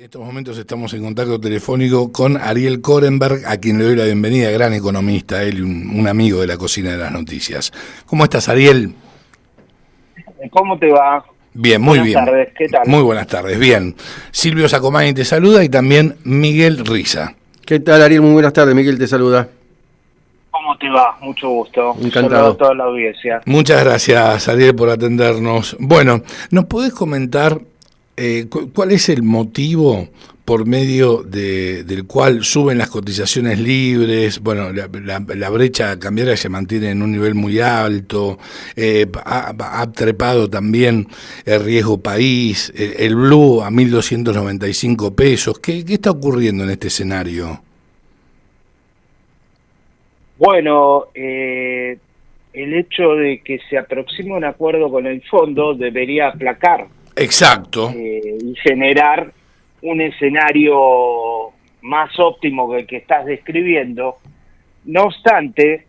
En estos momentos estamos en contacto telefónico con Ariel Korenberg, a quien le doy la bienvenida, gran economista, él un amigo de la cocina de las noticias. ¿Cómo estás, Ariel? ¿Cómo te va? Bien, muy bien. Buenas tardes, ¿qué tal? Muy buenas tardes, bien. Silvio Sacomani te saluda y también Miguel Riza. ¿Qué tal, Ariel? Muy buenas tardes, Miguel te saluda. ¿Cómo te va? Mucho gusto. Encantado. Saludo a toda la audiencia. Muchas gracias, Ariel, por atendernos. Bueno, ¿nos podés comentar cuál es el motivo por medio del cual suben las cotizaciones libres? Bueno, la brecha cambiaria se mantiene en un nivel muy alto, ha trepado también el riesgo país, el blue a 1.295 pesos. ¿Qué está ocurriendo en este escenario? Bueno, el hecho de que se aproxime un acuerdo con el fondo debería aplacar. Exacto. Y generar un escenario más óptimo que el que estás describiendo. No obstante,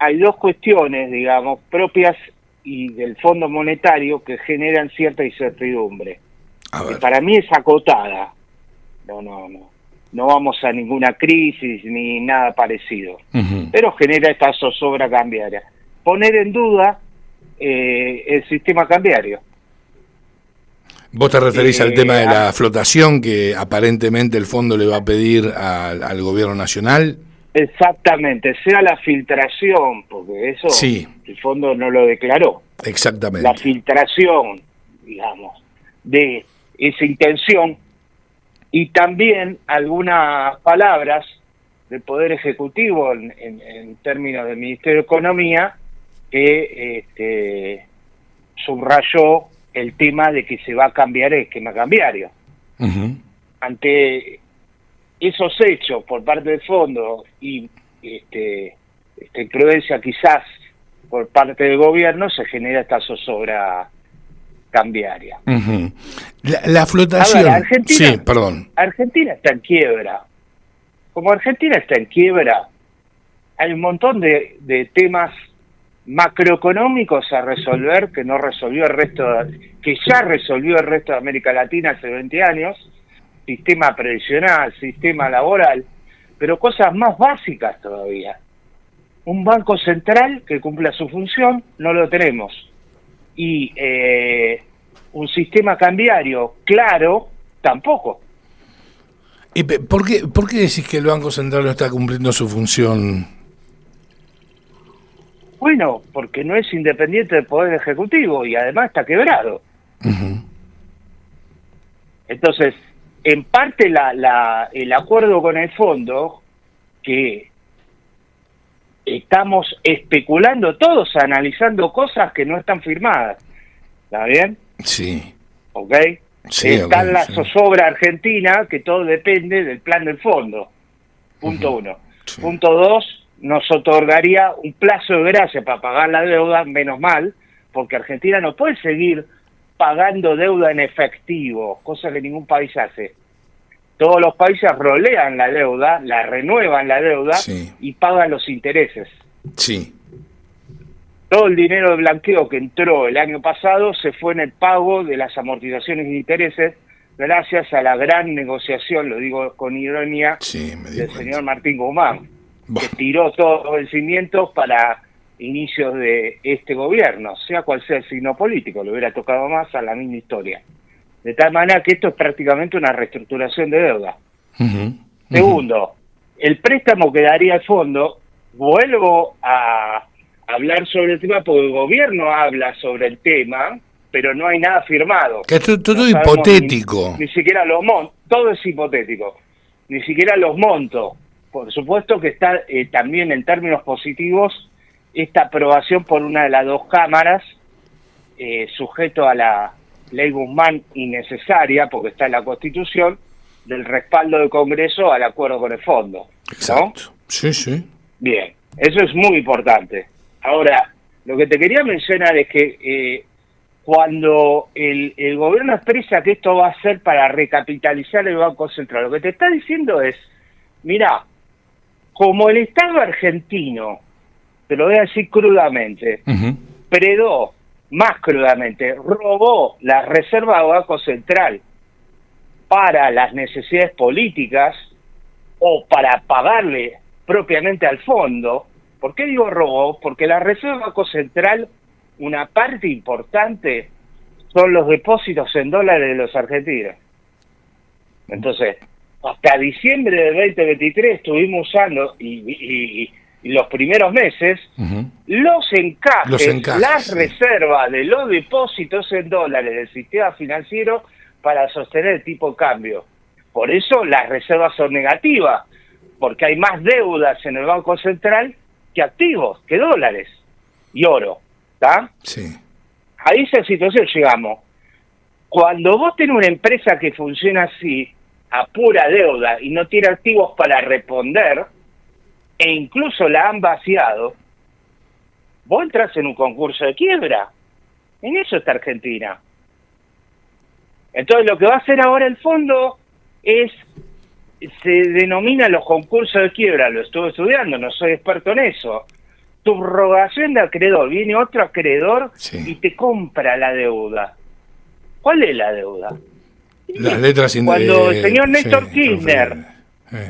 hay dos cuestiones, digamos, propias y del Fondo Monetario que generan cierta incertidumbre. Que para mí es acotada. No vamos a ninguna crisis ni nada parecido. Pero genera esta zozobra cambiaria. Poner en duda el sistema cambiario. ¿Vos te referís al tema de la flotación que aparentemente el fondo le va a pedir al gobierno nacional? Exactamente, sea la filtración, porque eso sí, el fondo no lo declaró. Exactamente. La filtración, digamos, de esa intención y también algunas palabras del Poder Ejecutivo en términos del Ministerio de Economía que subrayó el tema de que se va a cambiar el esquema cambiario. Ante esos hechos por parte del fondo y esta imprudencia quizás por parte del gobierno, se genera esta zozobra cambiaria. La flotación... A ver, Argentina, sí, perdón. Argentina está en quiebra. Como Argentina está en quiebra, hay un montón de temas macroeconómicos a resolver que no resolvió que ya resolvió el resto de América Latina hace 20 años, sistema previsional, sistema laboral, pero cosas más básicas todavía. Un banco central que cumpla su función, no lo tenemos. Y un sistema cambiario claro, tampoco. ¿Y por qué decís que el Banco Central no está cumpliendo su función? Bueno, porque no es independiente del Poder Ejecutivo y además está quebrado. Entonces, en parte el acuerdo con el fondo, que estamos especulando todos, analizando cosas que no están firmadas. ¿Está bien? Sí. ¿Ok? Sí, está okay, la sí. zozobra argentina, que todo depende del plan del fondo. Punto uno. Sí. Punto dos, nos otorgaría un plazo de gracia para pagar la deuda, menos mal, porque Argentina no puede seguir pagando deuda en efectivo, cosa que ningún país hace. Todos los países rolean la deuda, la renuevan la deuda Sí. y pagan los intereses. Sí. Todo el dinero de blanqueo que entró el año pasado se fue en el pago de las amortizaciones de intereses gracias a la gran negociación, lo digo con ironía, Sí, me di del cuenta. señor Martín Guzmán, que tiró todos los vencimientos para inicios de este gobierno, sea cual sea el signo político, le hubiera tocado más a la misma historia. De tal manera que esto es prácticamente una reestructuración de deuda. Segundo, el préstamo que daría el fondo, vuelvo a hablar sobre el tema porque el gobierno habla sobre el tema, pero no hay nada firmado. Que todo no hipotético. Ni siquiera los montos, todo es hipotético. Ni siquiera los montos. Por supuesto que está también en términos positivos esta aprobación por una de las dos cámaras, sujeto a la ley Guzmán innecesaria, porque está en la Constitución, del respaldo del Congreso al acuerdo con el fondo. Exacto. ¿No? Sí, sí. Bien, eso es muy importante. Ahora, lo que te quería mencionar es que cuando el gobierno expresa que esto va a ser para recapitalizar el Banco Central, lo que te está diciendo es, mirá, como el Estado argentino, te lo voy a decir crudamente, predó, más crudamente, robó la reserva del Banco Central para las necesidades políticas o para pagarle propiamente al fondo. ¿Por qué digo robo? Porque la Reserva del Banco Central, una parte importante son los depósitos en dólares de los argentinos. Entonces, hasta diciembre del 2023 estuvimos usando, y los primeros meses, los encajes, las reservas de los depósitos en dólares del sistema financiero para sostener el tipo de cambio. Por eso las reservas son negativas, porque hay más deudas en el Banco Central que activos, que dólares y oro. ¿Está? Sí. A esa situación llegamos. Cuando vos tenés una empresa que funciona así, a pura deuda, y no tiene activos para responder, e incluso la han vaciado, vos entras en un concurso de quiebra. En eso está Argentina. Entonces lo que va a hacer ahora el fondo se denomina los concursos de quiebra, lo estuve estudiando, no soy experto en eso. Subrogación de acreedor, viene otro acreedor y te compra la deuda. ¿Cuál es la deuda? Las letras cuando el señor Néstor Kirchner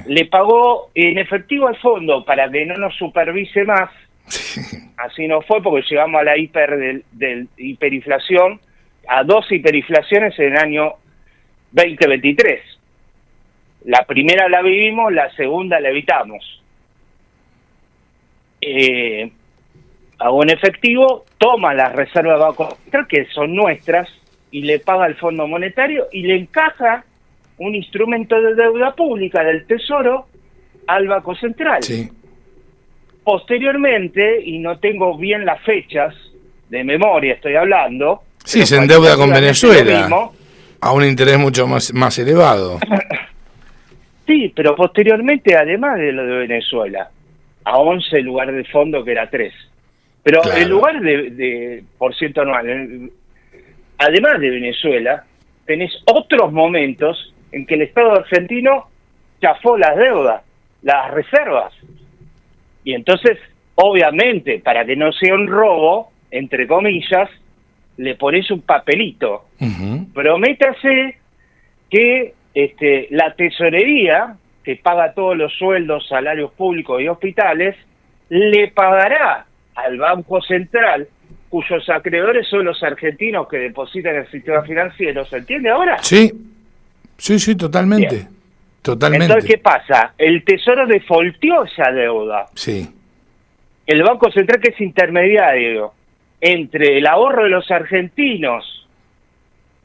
le pagó en efectivo al fondo para que no nos supervise más, así no fue porque llegamos a la hiperinflación, a 2 hiperinflaciones en el año 2023. La primera la vivimos, la segunda la evitamos. Hago en efectivo, toma las reservas de Banco Central, que son nuestras, y le paga al Fondo Monetario y le encaja un instrumento de deuda pública del Tesoro al Banco Central. Sí. Posteriormente, y no tengo bien las fechas, de memoria estoy hablando... Sí, se endeuda con Venezuela a un interés mucho más elevado. Sí, pero posteriormente, además de lo de Venezuela, a 11 en lugar del fondo que era 3. Pero claro, en lugar de por ciento anual, además de Venezuela, tenés otros momentos en que el Estado argentino chafó las deudas, las reservas. Y entonces, obviamente, para que no sea un robo, entre comillas, le pones un papelito. Prométase que la tesorería, que paga todos los sueldos, salarios públicos y hospitales, le pagará al Banco Central, cuyos acreedores son los argentinos que depositan en el sistema financiero. ¿Se entiende ahora? Sí, totalmente. Bien. Totalmente. Entonces, ¿qué pasa? El Tesoro defaultió esa deuda. Sí. El Banco Central, que es intermediario entre el ahorro de los argentinos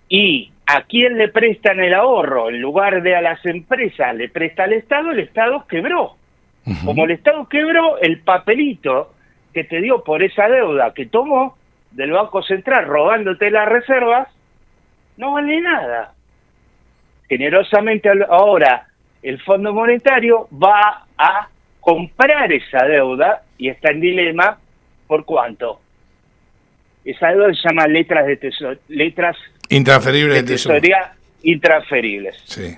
y a quién le prestan el ahorro, en lugar de a las empresas, le presta al Estado, el Estado quebró. Como el Estado quebró, el papelito que te dio por esa deuda que tomó del Banco Central robándote las reservas, no vale nada. Generosamente ahora el Fondo Monetario va a comprar esa deuda y está en dilema por cuánto. Esa deuda se llama letras intransferibles de tesorería intransferibles. Sí.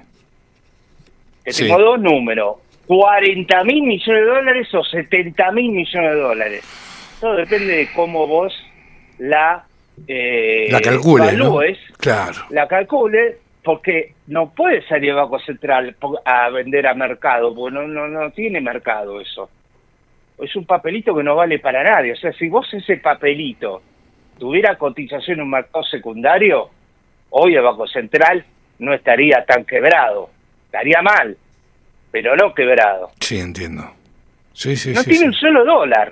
Tenemos dos números, 40.000 millones de dólares o 70.000 millones de dólares. Todo depende de cómo vos la calcules, evalúes, ¿no? Claro. La calcules, porque no puede salir el Banco Central a vender a mercado, porque no tiene mercado eso. Es un papelito que no vale para nadie. O sea, si vos ese papelito tuviera cotización en un mercado secundario, hoy el Banco Central no estaría tan quebrado. Estaría mal, pero no quebrado. Sí, entiendo. No tiene un solo dólar.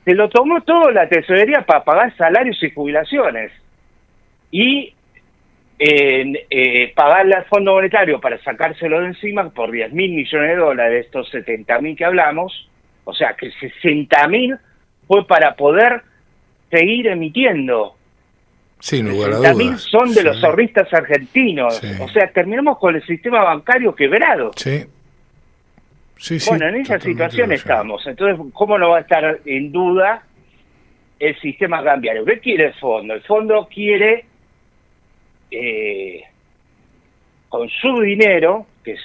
Se lo tomó todo la tesorería para pagar salarios y jubilaciones. Y pagarle al Fondo Monetario para sacárselo de encima por 10.000 millones de dólares, estos 70.000 que hablamos, o sea que 60.000 fue para poder seguir emitiendo. Sin lugar a 60.000 dudas. son de los ahorristas argentinos. O sea, terminamos con el sistema bancario quebrado. Bueno, en esa situación estamos. Entonces, ¿cómo no va a estar en duda el sistema cambiario? ¿Qué quiere el fondo? El fondo quiere, con su dinero, que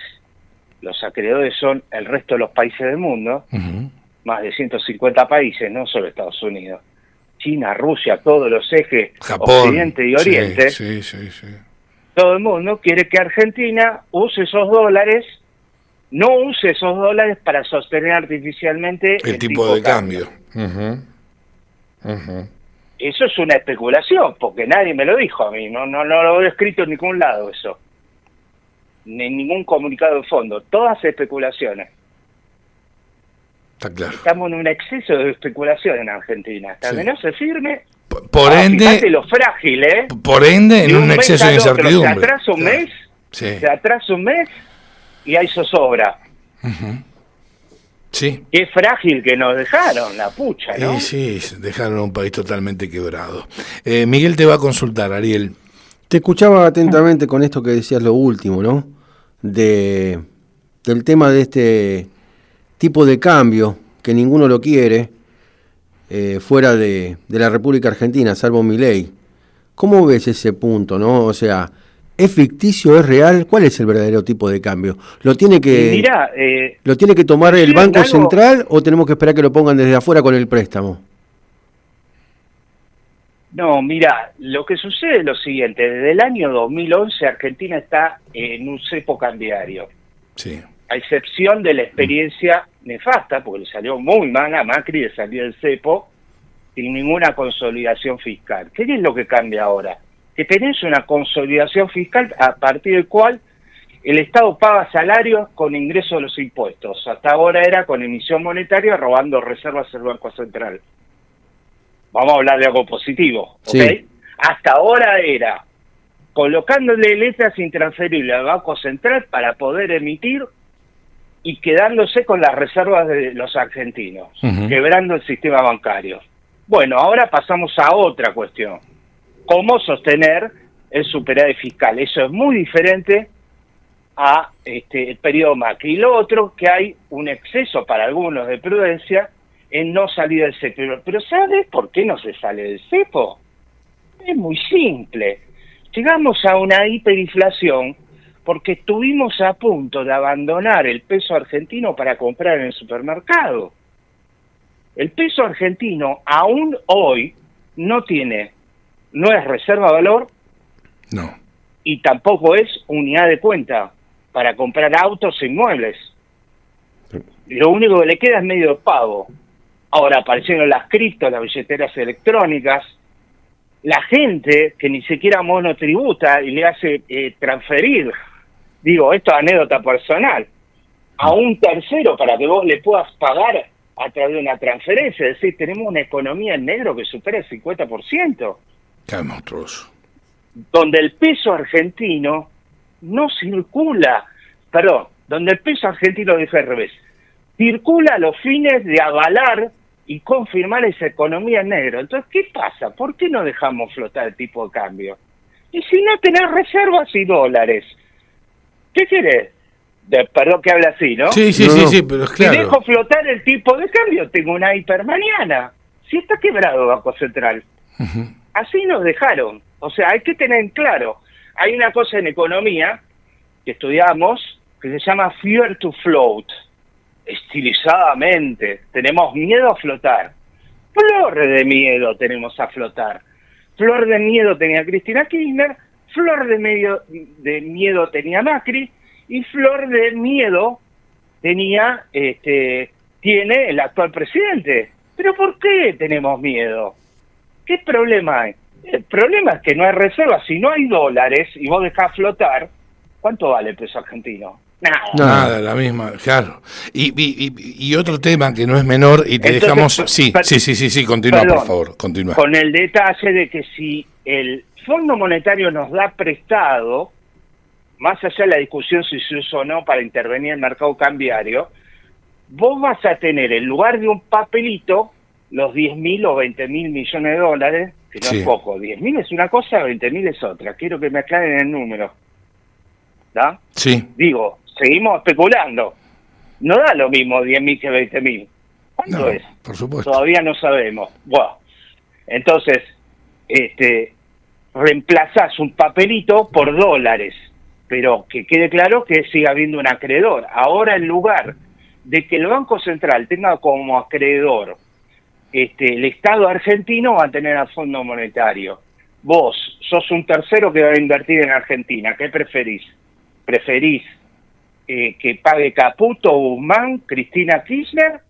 los acreedores son el resto de los países del mundo, más de 150 países, no solo Estados Unidos, China, Rusia, todos los ejes, Japón, Occidente y Oriente, Todo el mundo quiere que Argentina use esos dólares, no use esos dólares para sostener artificialmente el tipo de cambio. Eso es una especulación, porque nadie me lo dijo a mí, no lo he escrito en ningún lado eso, ni en ningún comunicado de fondo, todas especulaciones. Está claro. Estamos en un exceso de especulación en Argentina, hasta que no se firme. Por ende, fíjate lo frágil, ¿eh? Por ende, en un exceso de incertidumbre. Se atrasa un mes, se atrasa un mes y hay zozobra. Sí. Qué frágil que nos dejaron, la pucha, ¿no? Sí, dejaron a un país totalmente quebrado. Miguel te va a consultar, Ariel. Te escuchaba atentamente con esto que decías lo último, ¿no? Del tema de este tipo de cambio, que ninguno lo quiere, fuera de la República Argentina, salvo Milei. ¿Cómo ves ese punto, no? O sea, ¿es ficticio, es real? ¿Cuál es el verdadero tipo de cambio? ¿Lo tiene que tomar el Banco Central o tenemos que esperar que lo pongan desde afuera con el préstamo? No, mira, lo que sucede es lo siguiente. Desde el año 2011 Argentina está en un cepo cambiario. Sí. A excepción de la experiencia nefasta, porque le salió muy mal a Macri de salir del cepo sin ninguna consolidación fiscal. ¿Qué es lo que cambia ahora? Que tenés una consolidación fiscal a partir del cual el Estado paga salarios con ingreso de los impuestos. Hasta ahora era con emisión monetaria, robando reservas del Banco Central. Vamos a hablar de algo positivo, ¿ok? Sí. Hasta ahora era colocándole letras intransferibles al Banco Central para poder emitir y quedándose con las reservas de los argentinos, quebrando el sistema bancario. Bueno, ahora pasamos a otra cuestión. ¿Cómo sostener el superávit fiscal? Eso es muy diferente a el periodo Macri. Y lo otro, que hay un exceso para algunos de prudencia en no salir del cepo. Pero ¿sabes por qué no se sale del cepo? Es muy simple. Llegamos a una hiperinflación porque estuvimos a punto de abandonar el peso argentino para comprar en el supermercado. El peso argentino aún hoy no es reserva de valor, no, y tampoco es unidad de cuenta para comprar autos e inmuebles. Lo único que le queda es medio de pago. Ahora aparecieron las criptos, las billeteras electrónicas, la gente que ni siquiera monotributa y le hace transferir, digo, esto es anécdota personal, a un tercero para que vos le puedas pagar a través de una transferencia. Es decir, tenemos una economía en negro que supera el 50%. Qué monstruoso. Donde el peso argentino no circula, donde el peso argentino, dije al revés, circula a los fines de avalar y confirmar esa economía en negro. Entonces, ¿qué pasa? ¿Por qué no dejamos flotar el tipo de cambio? Y si no tenés reservas y dólares, ¿qué querés? Perdón que habla así, ¿no? Sí, pero es claro. Si dejo flotar el tipo de cambio, tengo una hipermañana. Si está quebrado Banco Central. Así nos dejaron. O sea, hay que tener en claro. Hay una cosa en economía que estudiamos que se llama fear to float. Estilizadamente. Tenemos miedo a flotar. Flor de miedo tenemos a flotar. Flor de miedo tenía Cristina Kirchner, flor de miedo tenía Macri, y flor de miedo tiene el actual presidente. ¿Pero por qué tenemos miedo? ¿Qué problema hay? El problema es que no hay reservas. Si no hay dólares y vos dejás flotar, ¿cuánto vale el peso argentino? Nada, la misma, claro. Y otro tema que no es menor y te dejamos... Sí, continúa, por favor, continúa. Con el detalle de que si el Fondo Monetario nos da prestado, más allá de la discusión si se usa o no para intervenir en el mercado cambiario, vos vas a tener en lugar de un papelito los 10.000 o 20.000 millones de dólares, que no es poco. 10.000 es una cosa, 20.000 es otra. Quiero que me aclaren el número. ¿Da? Sí. Digo, seguimos especulando. No da lo mismo 10.000 que 20.000. ¿Cuánto es? Por supuesto. Todavía no sabemos. Bueno, entonces, reemplazás un papelito por dólares, pero que quede claro que sigue habiendo un acreedor. Ahora, en lugar de que el Banco Central tenga como acreedor el Estado argentino, va a tener al Fondo Monetario. vos sos un tercero que va a invertir en Argentina, ¿qué preferís? ¿Preferís que pague Caputo, Guzmán, Cristina Kirchner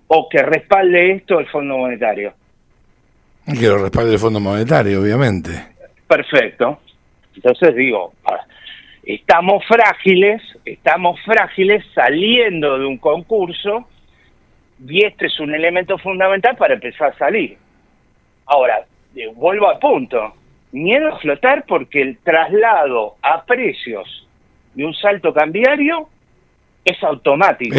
o que respalde esto el Fondo Monetario? Que lo respalde el Fondo Monetario, obviamente. Perfecto. Entonces digo, estamos frágiles saliendo de un concurso y este es un elemento fundamental para empezar a salir. Ahora, vuelvo al punto, miedo a flotar porque el traslado a precios de un salto cambiario es automático.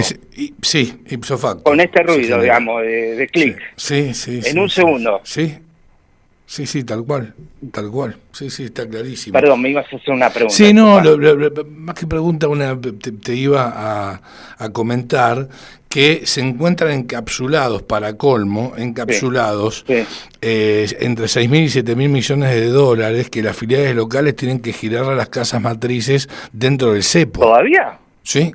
Sí, ipso facto. Con este ruido, digamos, de clic. Sí, en un segundo. Sí, tal cual. Sí, está clarísimo. Perdón, me ibas a hacer una pregunta. Sí, no, más que pregunta, te iba a comentar que se encuentran encapsulados, para colmo, entre 6.000 y 7.000 millones de dólares que las filiales locales tienen que girar a las casas matrices dentro del cepo. ¿Todavía? Sí.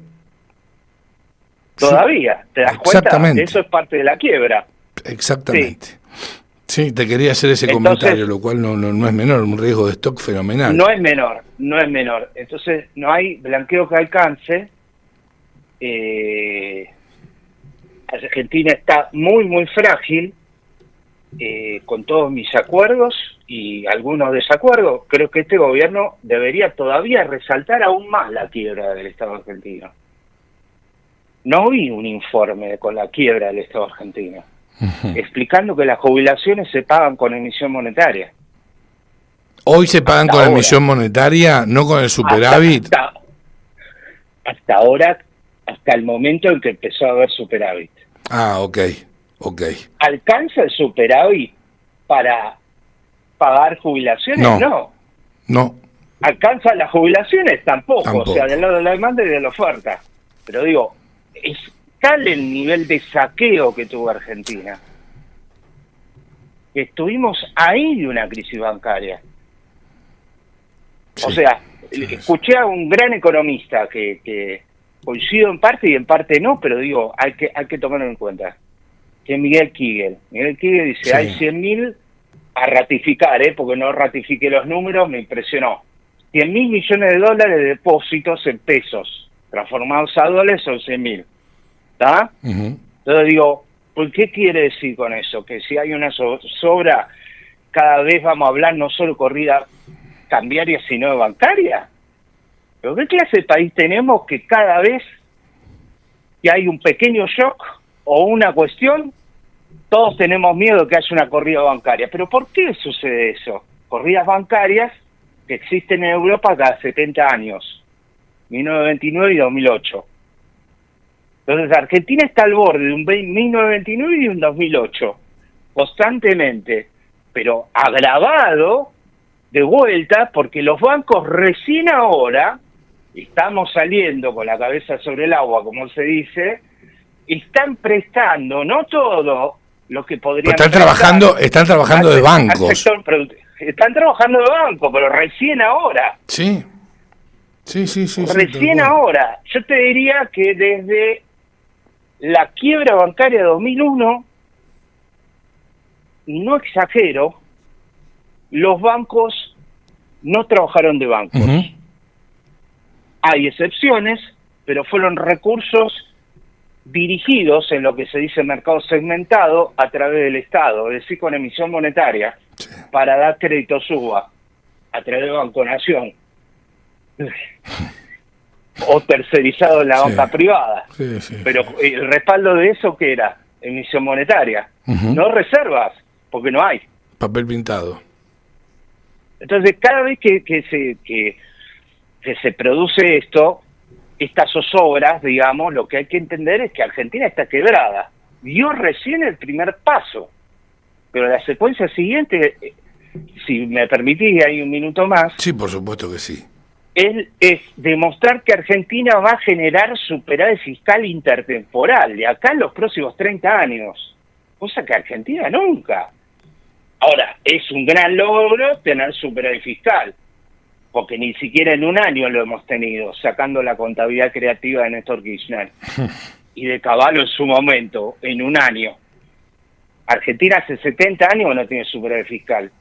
¿Todavía? ¿Te das cuenta? Exactamente. Eso es parte de la quiebra. Exactamente. Sí, te quería hacer ese comentario, lo cual no es menor, un riesgo de stock fenomenal. No es menor. Entonces, no hay blanqueo que alcance. Argentina está muy, muy frágil, con todos mis acuerdos y algunos desacuerdos. Creo que este gobierno debería todavía resaltar aún más la quiebra del Estado argentino. No vi un informe con la quiebra del Estado argentino, explicando que las jubilaciones se pagan con emisión monetaria. Hoy se pagan con emisión monetaria, no con el superávit. Hasta ahora, hasta el momento en que empezó a haber superávit. Ah, ok. ¿Alcanza el superávit para pagar jubilaciones? No. ¿Alcanza las jubilaciones? Tampoco. O sea, del lado de la demanda y de la oferta. Pero digo, es tal el nivel de saqueo que tuvo Argentina, que estuvimos ahí de una crisis bancaria. Sí, o sea, escuché a un gran economista que coincido en parte y en parte no, pero digo, hay que tomarlo en cuenta, que es Miguel Kigel. Miguel Kigel dice, hay 100.000 a ratificar, porque no ratifiqué los números, me impresionó. 100.000 millones de dólares de depósitos en pesos, transformados a dólares son 100.000. ¿Está? Entonces digo, ¿por qué quiere decir con eso? Que si hay una sobra, cada vez vamos a hablar no solo corrida cambiaria, sino de bancaria. ¿Pero qué clase de país tenemos que cada vez que hay un pequeño shock o una cuestión, todos tenemos miedo de que haya una corrida bancaria? ¿Pero por qué sucede eso? Corridas bancarias que existen en Europa cada 70 años, 1929 y 2008. Entonces Argentina está al borde de un 1929 y un 2008, constantemente, pero agravado de vuelta porque los bancos recién ahora, estamos saliendo con la cabeza sobre el agua, como se dice, están prestando, no todo lo que podrían están trabajando de bancos. Están trabajando de banco, pero recién ahora. Sí. Recién ahora. Yo te diría que desde la quiebra bancaria de 2001, no exagero, los bancos no trabajaron de bancos. Hay excepciones, pero fueron recursos dirigidos en lo que se dice mercado segmentado a través del Estado, es decir, con emisión monetaria, para dar crédito suba a través de Banco Nación. O tercerizado en la banca privada. Pero el respaldo de eso, ¿qué era? Emisión monetaria. No reservas, porque no hay. Papel pintado. Entonces, cada vez que se produce esto, estas zozobras, digamos, lo que hay que entender es que Argentina está quebrada. Dio recién el primer paso, pero la secuencia siguiente, si me permitís, hay un minuto más. Sí, por supuesto que sí. Es demostrar que Argentina va a generar superávit fiscal intertemporal de acá en los próximos 30 años, cosa que Argentina nunca. Ahora, es un gran logro tener superávit fiscal, porque ni siquiera en un año lo hemos tenido, sacando la contabilidad creativa de Néstor Kirchner y de Cavallo en su momento, en un año. Argentina hace 70 años no tiene superávit fiscal.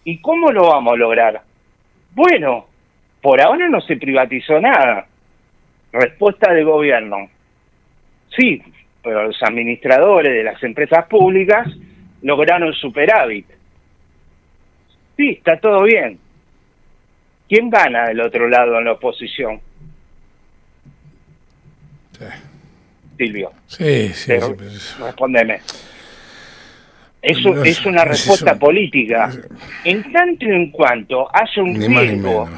¿Y cómo lo vamos a lograr? Bueno, por ahora no se privatizó nada. Respuesta del gobierno. Sí, pero los administradores de las empresas públicas lograron superávit. Sí, está todo bien. ¿Quién gana del otro lado en la oposición? Sí. Silvio. Sí, sí. Respóndeme. Eso es una respuesta política. En tanto y en cuanto haya un riesgo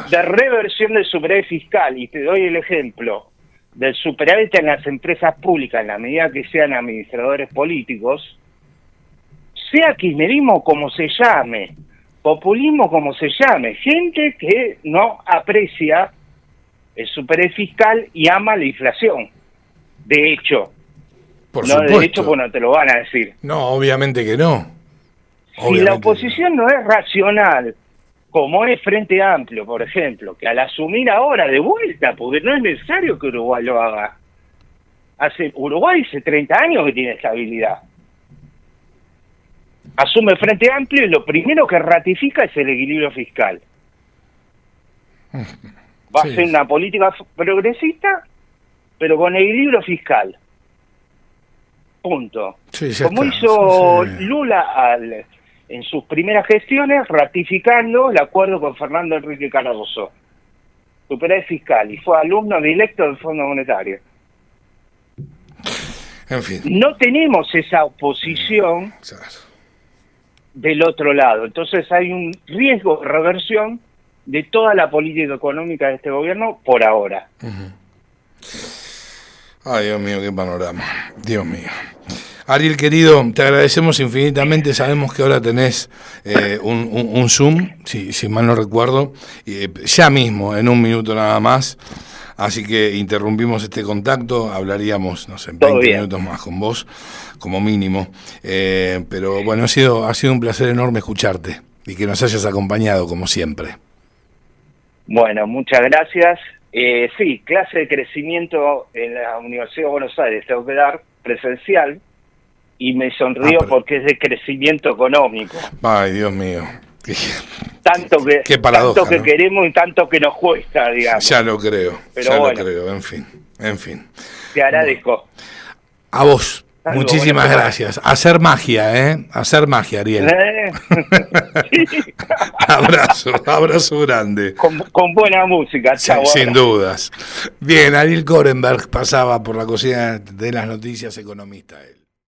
de reversión del superávit fiscal, y te doy el ejemplo del superávit en las empresas públicas, en la medida que sean administradores políticos, sea kirchnerismo como se llame, populismo como se llame, gente que no aprecia el superávit fiscal y ama la inflación. De hecho, por no supuesto. de hecho, bueno, te lo van a decir. No, obviamente que no. Si la oposición no es racional, como es Frente Amplio, por ejemplo, que al asumir ahora de vuelta, porque no es necesario que Uruguay lo haga. Uruguay hace 30 años que tiene estabilidad. Asume Frente Amplio y lo primero que ratifica es el equilibrio fiscal. Va a ser una política progresista, pero con equilibrio fiscal. Punto. Sí, como hizo Lula en sus primeras gestiones, ratificando el acuerdo con Fernando Enrique Cardoso. Superávit fiscal, y fue alumno directo del Fondo Monetario. En fin. No tenemos esa oposición del otro lado. Entonces hay un riesgo de reversión de toda la política económica de este gobierno por ahora. Ay, Dios mío, qué panorama. Dios mío. Ariel, querido, te agradecemos infinitamente. Sabemos que ahora tenés un Zoom, si mal no recuerdo, ya mismo, en un minuto nada más. Así que interrumpimos este contacto, hablaríamos, no sé, 20 minutos más con vos, como mínimo. Pero bueno, ha sido un placer enorme escucharte y que nos hayas acompañado, como siempre. Bueno, muchas gracias. Sí, clase de crecimiento en la Universidad de Buenos Aires tengo que dar presencial y me sonrío porque es de crecimiento económico. Ay, Dios mío. Tanto que paradoja, tanto que ¿no? queremos y tanto que nos cuesta, digamos. Ya lo creo, pero ya bueno, lo creo, en fin. Te agradezco. A vos. Algo, Muchísimas gracias. Hacer magia, Hacer magia, Ariel. Sí. Abrazo grande. Con buena música, chao. Sin dudas. Bien, Ariel Korenberg pasaba por la cocina de las noticias, economista él.